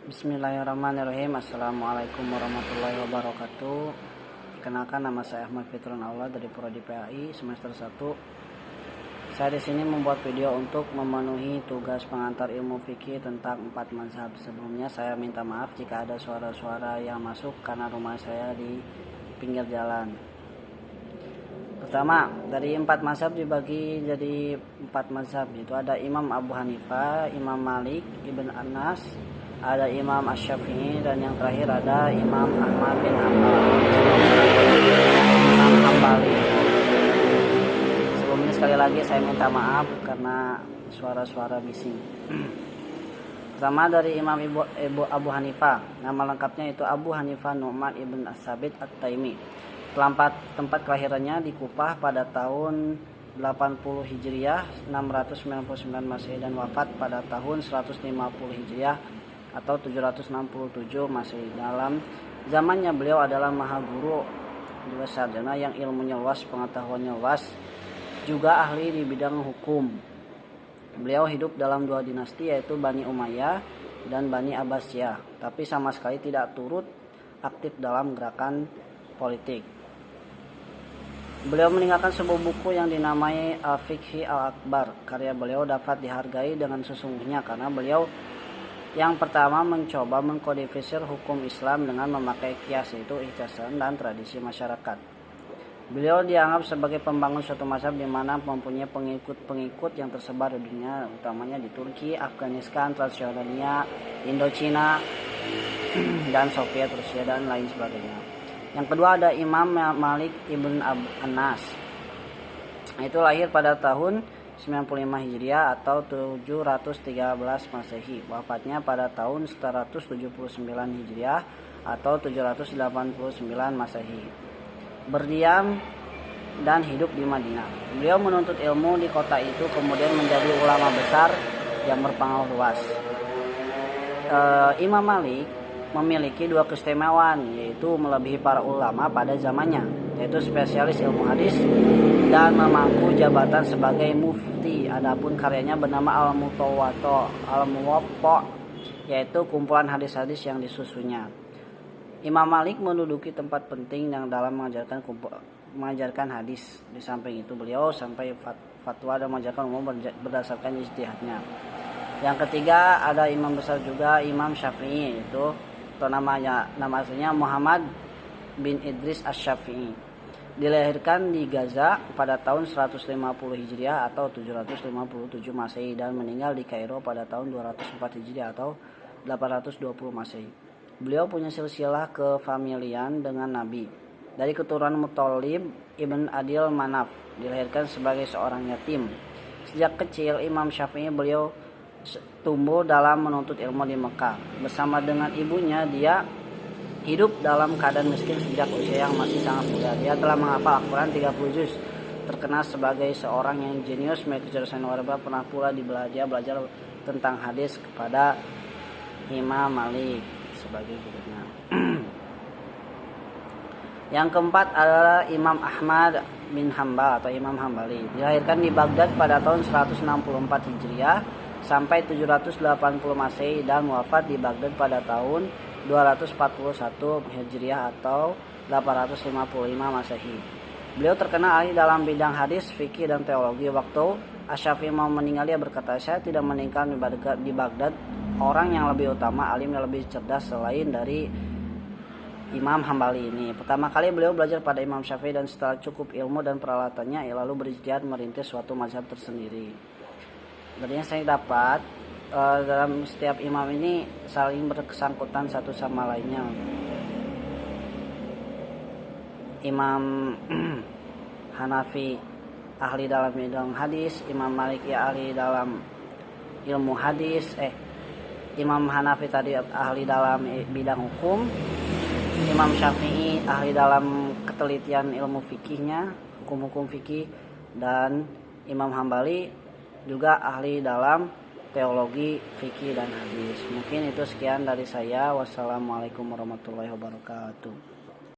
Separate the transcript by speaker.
Speaker 1: Bismillahirrahmanirrahim. Assalamualaikum warahmatullahi wabarakatuh. Kenalkan, nama saya Ahmad Fitrun Allah dari Prodi PAI semester 1. Saya di sini membuat video untuk memenuhi tugas pengantar ilmu fikih tentang 4 mazhab. Sebelumnya saya minta maaf jika ada suara-suara yang masuk karena rumah saya di pinggir jalan. Pertama, dari 4 mazhab dibagi jadi 4 mazhab, yaitu ada Imam Abu Hanifah, Imam Malik, Ibn Anas, ada Imam Asy-Syafi'i, dan yang terakhir ada Imam Ahmad bin Hambali. Sebelumnya sekali lagi saya minta maaf karena suara-suara bising. Pertama, dari Imam Ibu Abu Hanifah. Nama lengkapnya itu Abu Hanifah Nu'man ibn As-Sabit At-Taimi. Tempat kelahirannya di Kufah pada tahun 80 Hijriah 699 Masehi dan wafat pada tahun 150 Hijriah atau 767 Masehi. Dalam zamannya beliau adalah maha guru, juga sarjana yang ilmunya luas, pengetahuannya luas, juga ahli di bidang hukum. Beliau hidup dalam 2 dinasti, yaitu Bani Umayyah dan Bani Abbasiyah, tapi sama sekali tidak turut aktif dalam gerakan politik. Beliau meninggalkan sebuah buku yang dinamai Al-Fiqhi Al-Akbar. Karya beliau dapat dihargai dengan sesungguhnya karena beliau yang pertama mencoba mengkodifikasi hukum Islam dengan memakai qiyas, yaitu ihtisasan dan tradisi masyarakat. Beliau dianggap sebagai pembangun suatu mazhab di mana mempunyai pengikut-pengikut yang tersebar di dunia, utamanya di Turki, Afghanistan, Transjordania, Indochina, dan Soviet, Rusia, dan lain sebagainya. Yang kedua ada Imam Malik ibn Anas. Itu lahir pada tahun 95 Hijriah atau 713 Masehi. Wafatnya pada tahun 179 Hijriah atau 789 Masehi. Berdiam dan hidup di Madinah. Beliau menuntut ilmu di kota itu, kemudian menjadi ulama besar yang berpengaruh luas. Imam Malik memiliki 2 keistimewaan, yaitu melebihi para ulama pada zamannya, yaitu spesialis ilmu hadis dan memangku jabatan sebagai mufti. Adapun karyanya bernama Al-Muwatta, yaitu kumpulan hadis-hadis yang disusunnya. Imam Malik menduduki tempat penting yang dalam mengajarkan hadis. Di samping itu beliau sampai fatwa dan mengajarkan umum berdasarkan ijtihadnya. Yang ketiga ada imam besar juga, Imam Syafi'i, itu nama aslinya Muhammad bin Idris Asy-Syafi'i. Dilahirkan di Gaza pada tahun 150 Hijriah atau 757 Masehi dan meninggal di Kairo pada tahun 204 Hijriah atau 820 Masehi. Beliau punya silsilah kefamilian dengan Nabi. Dari keturunan Muthalib ibn Adil Manaf, dilahirkan sebagai seorang yatim. Sejak kecil Imam Syafi'i beliau tumbuh dalam menuntut ilmu di Mekah. Bersama dengan ibunya dia hidup dalam keadaan miskin sejak usia yang masih sangat muda. Dia telah menghafal Al-Quran 30 juz. Terkenal sebagai seorang yang jenius, memiliki kecerdasan luar biasa. Pernah pula belajar tentang hadis kepada Imam Malik sebagai gurunya. Yang keempat adalah Imam Ahmad bin Hambal atau Imam Hambali. Dilahirkan di Baghdad pada tahun 164 Hijriah sampai 780 Masehi dan wafat di Baghdad pada tahun 241 Hijriah atau 855 Masehi. Beliau terkenal ahli dalam bidang hadis, fikih, dan teologi. Waktu Asy-Syafi'i mau meninggal, dia berkata, "Saya tidak meninggal di Baghdad orang yang lebih utama, alim yang lebih cerdas selain dari Imam Hambali ini." Pertama kali beliau belajar pada Imam Syafi'i dan setelah cukup ilmu dan peralatannya, lalu berijtihad merintis suatu mazhab tersendiri. Dari yang saya dapat, dalam setiap imam ini saling berkesangkutan satu sama lainnya. Imam Hanafi ahli dalam bidang hadis, Imam Maliki ahli dalam ilmu hadis, Imam Hanafi tadi ahli dalam bidang hukum, Imam Syafi'i ahli dalam ketelitian ilmu fikihnya, hukum-hukum fikih, dan Imam Hambali juga ahli dalam teologi, fikih, dan hadis. Mungkin itu sekian dari saya. Wassalamualaikum warahmatullahi wabarakatuh.